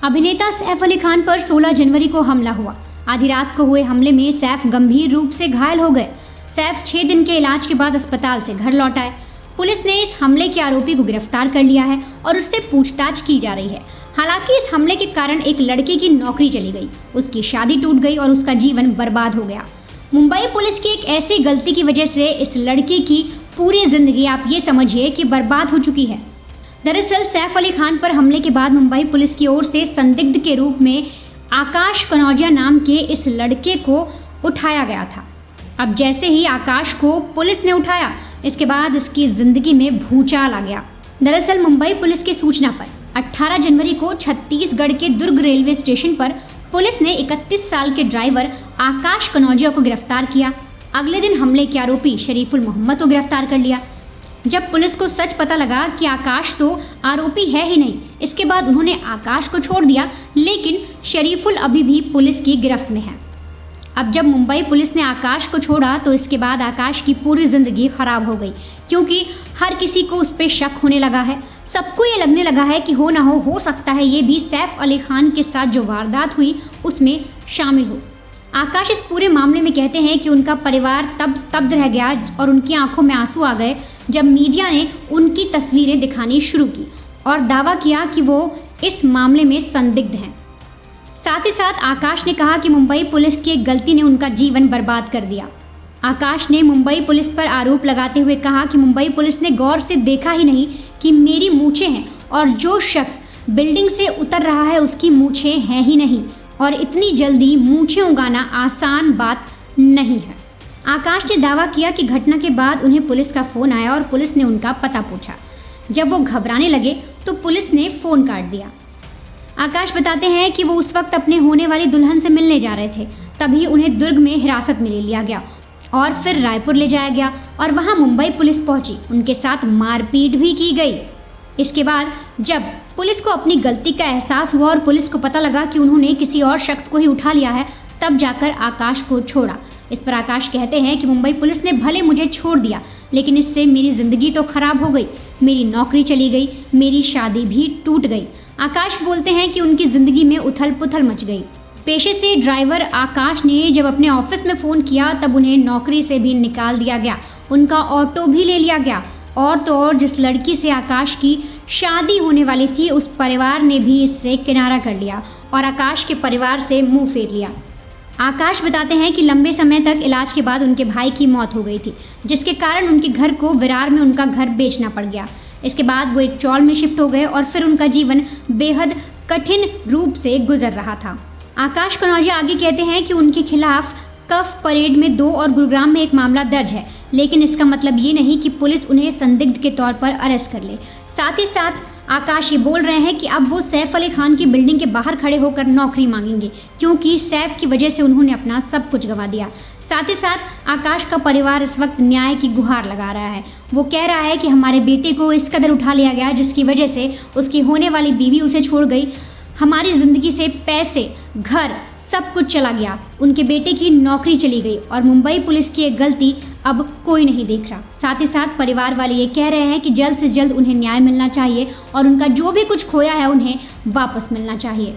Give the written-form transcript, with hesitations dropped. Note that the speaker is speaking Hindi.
अभिनेता सैफ अली खान पर 16 जनवरी को हमला हुआ। आधी रात को हुए हमले में सैफ गंभीर रूप से घायल हो गए। सैफ 6 दिन के इलाज के बाद अस्पताल से घर लौट आए। पुलिस ने इस हमले के आरोपी को गिरफ्तार कर लिया है और उससे पूछताछ की जा रही है। हालांकि इस हमले के कारण एक लड़के की नौकरी चली गई, उसकी शादी टूट गई और उसका जीवन बर्बाद हो गया। मुंबई पुलिस की एक ऐसी गलती की वजह से इस लड़के की पूरी जिंदगी आप ये समझिए कि बर्बाद हो चुकी है। दरअसल सैफ अली खान पर हमले के बाद मुंबई पुलिस की ओर से संदिग्ध के रूप में आकाश कनौजिया नाम के इस लड़के को उठाया गया था। अब जैसे ही आकाश को पुलिस ने उठाया, इसके बाद इसकी जिंदगी में भूचाल आ गया। दरअसल मुंबई पुलिस की सूचना पर 18 जनवरी को छत्तीसगढ़ के दुर्ग रेलवे स्टेशन पर पुलिस ने 31 साल के ड्राइवर आकाश कनौजिया को गिरफ्तार किया। अगले दिन हमले के आरोपी शरीफुल मोहम्मद को गिरफ्तार कर लिया। जब पुलिस को सच पता लगा कि आकाश तो आरोपी है ही नहीं, इसके बाद उन्होंने आकाश को छोड़ दिया, लेकिन शरीफुल अभी भी पुलिस की गिरफ्त में है। अब जब मुंबई पुलिस ने आकाश को छोड़ा तो इसके बाद आकाश की पूरी ज़िंदगी खराब हो गई, क्योंकि हर किसी को उस पर शक होने लगा है। सबको ये लगने लगा है कि हो ना हो सकता है ये भी सैफ अली खान के साथ जो वारदात हुई उसमें शामिल हो। आकाश इस पूरे मामले में कहते हैं कि उनका परिवार तब स्तब्ध रह गया और उनकी आंखों में आंसू आ गए जब मीडिया ने उनकी तस्वीरें दिखानी शुरू की और दावा किया कि वो इस मामले में संदिग्ध हैं। साथ ही साथ आकाश ने कहा कि मुंबई पुलिस की एक गलती ने उनका जीवन बर्बाद कर दिया। आकाश ने मुंबई पुलिस पर आरोप लगाते हुए कहा कि मुंबई पुलिस ने गौर से देखा ही नहीं कि मेरी मूंछें हैं और जो शख्स बिल्डिंग से उतर रहा है उसकी मूंछें हैं ही नहीं, और इतनी जल्दी मूंछें उगाना आसान बात नहीं है। आकाश ने दावा किया कि घटना के बाद उन्हें पुलिस का फ़ोन आया और पुलिस ने उनका पता पूछा। जब वो घबराने लगे तो पुलिस ने फ़ोन काट दिया। आकाश बताते हैं कि वो उस वक्त अपने होने वाली दुल्हन से मिलने जा रहे थे, तभी उन्हें दुर्ग में हिरासत में ले लिया गया और फिर रायपुर ले जाया गया और वहाँ मुंबई पुलिस पहुँची। उनके साथ मारपीट भी की गई। इसके बाद जब पुलिस को अपनी गलती का एहसास हुआ और पुलिस को पता लगा कि उन्होंने किसी और शख्स को ही उठा लिया है, तब जाकर आकाश को छोड़ा। इस पर आकाश कहते हैं कि मुंबई पुलिस ने भले मुझे छोड़ दिया, लेकिन इससे मेरी ज़िंदगी तो खराब हो गई, मेरी नौकरी चली गई, मेरी शादी भी टूट गई। आकाश बोलते हैं कि उनकी ज़िंदगी में उथल पुथल मच गई। पेशे से ड्राइवर आकाश ने जब अपने ऑफिस में फ़ोन किया तब उन्हें नौकरी से भी निकाल दिया गया, उनका ऑटो भी ले लिया गया और तो और जिस लड़की से आकाश की शादी होने वाली थी उस परिवार ने भी इससे किनारा कर लिया और आकाश के परिवार से मुंह फेर लिया। आकाश बताते हैं कि लंबे समय तक इलाज के बाद उनके भाई की मौत हो गई थी, जिसके कारण उनके घर को विरार में उनका घर बेचना पड़ गया। इसके बाद वो एक चौल में शिफ्ट हो गए और फिर उनका जीवन बेहद कठिन रूप से गुजर रहा था। आकाश कनौजिया आगे कहते हैं कि उनके खिलाफ कफ परेड में 2 और गुरुग्राम में एक मामला दर्ज है, लेकिन इसका मतलब ये नहीं कि पुलिस उन्हें संदिग्ध के तौर पर अरेस्ट कर ले। साथ ही साथ आकाश ये बोल रहे हैं कि अब वो सैफ अली खान की बिल्डिंग के बाहर खड़े होकर नौकरी मांगेंगे, क्योंकि सैफ की वजह से उन्होंने अपना सब कुछ गंवा दिया। साथ ही साथ आकाश का परिवार इस वक्त न्याय की गुहार लगा रहा है। वो कह रहा है कि हमारे बेटे को इस कदर उठा लिया गया जिसकी वजह से उसकी होने वाली बीवी उसे छोड़ गई, हमारी ज़िंदगी से पैसे, घर, सब कुछ चला गया, उनके बेटे की नौकरी चली गई और मुंबई पुलिस की एक गलती अब कोई नहीं देख रहा। साथ ही साथ परिवार वाले ये कह रहे हैं कि जल्द से जल्द उन्हें न्याय मिलना चाहिए और उनका जो भी कुछ खोया है उन्हें वापस मिलना चाहिए।